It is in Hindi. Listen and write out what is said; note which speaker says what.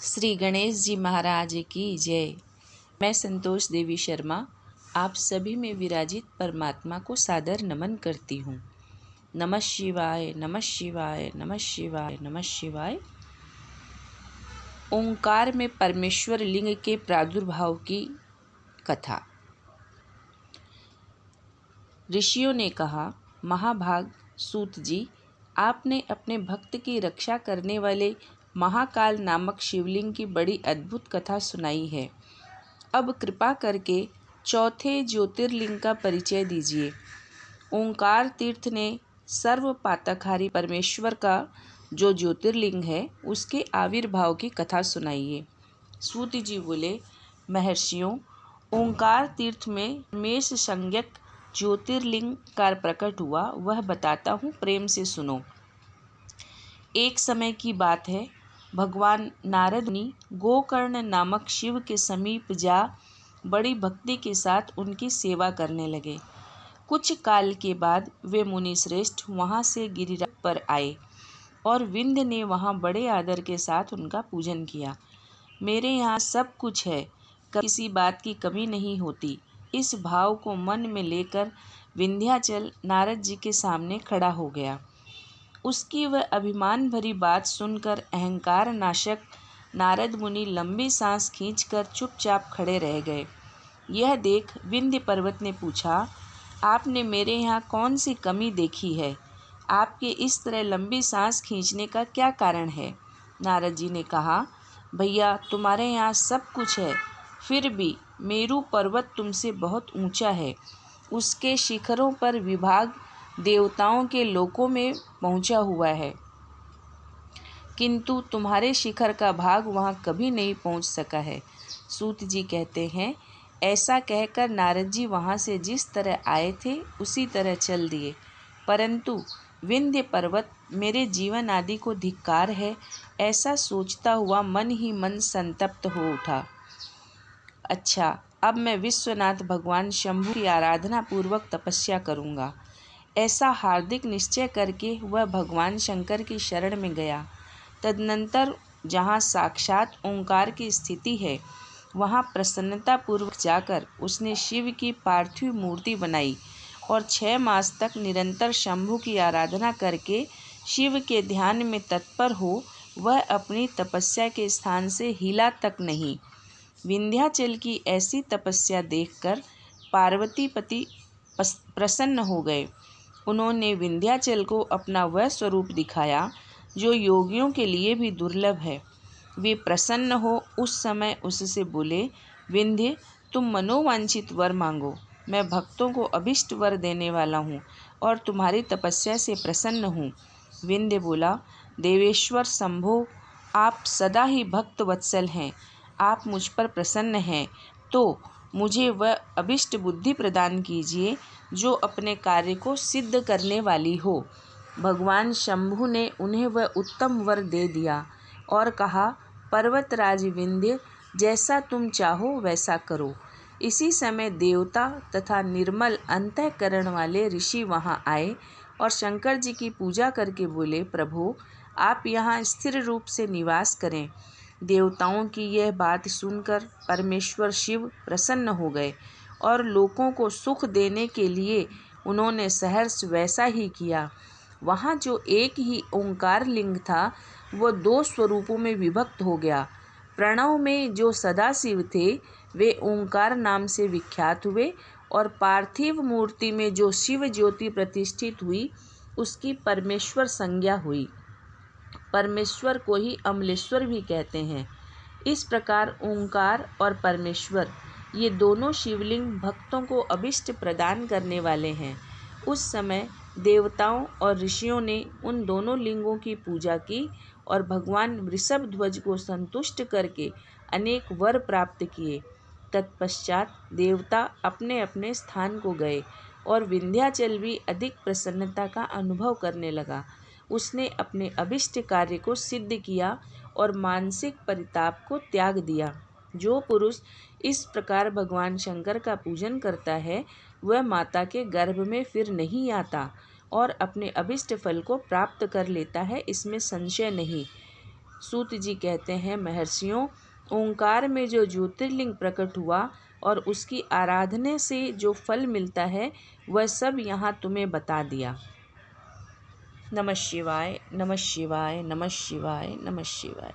Speaker 1: श्री गणेश जी महाराज की जय। मैं संतोष देवी शर्मा आप सभी में विराजित परमात्मा को सादर नमन करती हूँ। नमः शिवाय, नमः शिवाय, नमः शिवाय, नमः शिवाय। ओंकार में परमेश्वर लिंग के प्रादुर्भाव की कथा। ऋषियों ने कहा, महाभाग सूत जी, आपने अपने भक्त की रक्षा करने वाले महाकाल नामक शिवलिंग की बड़ी अद्भुत कथा सुनाई है। अब कृपा करके चौथे ज्योतिर्लिंग का परिचय दीजिए। ओंकार तीर्थ ने सर्व पातकहारी परमेश्वर का जो ज्योतिर्लिंग है उसके आविर्भाव की कथा सुनाइए। सूत जी बोले, महर्षियों, ओंकार तीर्थ में मेष संज्ञक ज्योतिर्लिंग का प्रकट हुआ, वह बताता हूँ, प्रेम से सुनो। एक समय की बात है, भगवान नारद मुनि गोकर्ण नामक शिव के समीप जा बड़ी भक्ति के साथ उनकी सेवा करने लगे। कुछ काल के बाद वे मुनि श्रेष्ठ वहाँ से गिरिराज पर आए और विंध्य ने वहाँ बड़े आदर के साथ उनका पूजन किया। मेरे यहाँ सब कुछ है, किसी बात की कमी नहीं होती, इस भाव को मन में लेकर विंध्याचल नारद जी के सामने खड़ा हो गया। उसकी वह अभिमान भरी बात सुनकर अहंकार नाशक नारद मुनि लंबी सांस खींचकर चुपचाप खड़े रह गए। यह देख विंध्य पर्वत ने पूछा, आपने मेरे यहाँ कौन सी कमी देखी है? आपके इस तरह लंबी सांस खींचने का क्या कारण है? नारद जी ने कहा, भैया, तुम्हारे यहाँ सब कुछ है, फिर भी मेरू पर्वत तुमसे बहुत ऊंचा है। उसके शिखरों पर विभाग देवताओं के लोकों में पहुंचा हुआ है, किंतु तुम्हारे शिखर का भाग वहां कभी नहीं पहुंच सका है। सूत जी कहते हैं, ऐसा कहकर नारद जी वहां से जिस तरह आए थे उसी तरह चल दिए, परंतु विंध्य पर्वत मेरे जीवन आदि को धिक्कार है, ऐसा सोचता हुआ मन ही मन संतप्त हो उठा। अच्छा, अब मैं विश्वनाथ भगवान शंभु की आराधना पूर्वक तपस्या करूँगा। ऐसा हार्दिक निश्चय करके वह भगवान शंकर की शरण में गया। तदनंतर जहाँ साक्षात ओंकार की स्थिति है, वहाँ प्रसन्नतापूर्वक जाकर उसने शिव की पार्थिव मूर्ति बनाई और 6 मास तक निरंतर शंभु की आराधना करके शिव के ध्यान में तत्पर हो वह अपनी तपस्या के स्थान से हिला तक नहीं। विंध्याचल की ऐसी तपस्या देखकर पार्वतीपति प्रसन्न हो गए। उन्होंने विंध्याचल को अपना वह स्वरूप दिखाया जो योगियों के लिए भी दुर्लभ है। वे प्रसन्न हो उस समय उससे बोले, विंध्य, तुम मनोवांछित वर मांगो, मैं भक्तों को अभिष्ट वर देने वाला हूँ और तुम्हारी तपस्या से प्रसन्न हूँ। विंध्य बोला, देवेश्वर शंभो, आप सदा ही भक्त वत्सल हैं, आप मुझ पर प्रसन्न हैं, तो मुझे वह अभिष्ट बुद्धि प्रदान कीजिए जो अपने कार्य को सिद्ध करने वाली हो। भगवान शंभु ने उन्हें वह उत्तम वर दे दिया और कहा, पर्वतराज विंध्य, जैसा तुम चाहो वैसा करो। इसी समय देवता तथा निर्मल अंतःकरण वाले ऋषि वहां आए और शंकर जी की पूजा करके बोले, प्रभु, आप यहाँ स्थिर रूप से निवास करें। देवताओं की यह बात सुनकर परमेश्वर शिव प्रसन्न हो गए और लोगों को सुख देने के लिए उन्होंने सहर्ष वैसा ही किया। वहाँ जो एक ही ओंकार लिंग था वो 2 स्वरूपों में विभक्त हो गया। प्रणव में जो सदाशिव थे वे ओंकार नाम से विख्यात हुए और पार्थिव मूर्ति में जो शिव ज्योति प्रतिष्ठित हुई उसकी परमेश्वर संज्ञा हुई। परमेश्वर को ही अमलेश्वर भी कहते हैं। इस प्रकार ओंकार और परमेश्वर ये दोनों शिवलिंग भक्तों को अभिष्ट प्रदान करने वाले हैं। उस समय देवताओं और ऋषियों ने उन दोनों लिंगों की पूजा की और भगवान वृषभध्वज को संतुष्ट करके अनेक वर प्राप्त किए। तत्पश्चात देवता अपने अपने स्थान को गए और विंध्याचल भी अधिक प्रसन्नता का अनुभव करने लगा। उसने अपने अभिष्ट कार्य को सिद्ध किया और मानसिक परिताप को त्याग दिया। जो पुरुष इस प्रकार भगवान शंकर का पूजन करता है वह माता के गर्भ में फिर नहीं आता और अपने अभिष्ट फल को प्राप्त कर लेता है, इसमें संशय नहीं। सूत जी कहते हैं, महर्षियों, ओंकार में जो ज्योतिर्लिंग प्रकट हुआ और उसकी आराधना से जो फल मिलता है वह सब यहाँ तुम्हें बता दिया। नमः शिवाय, नमः शिवाय, नमः शिवाय, नमः शिवाय।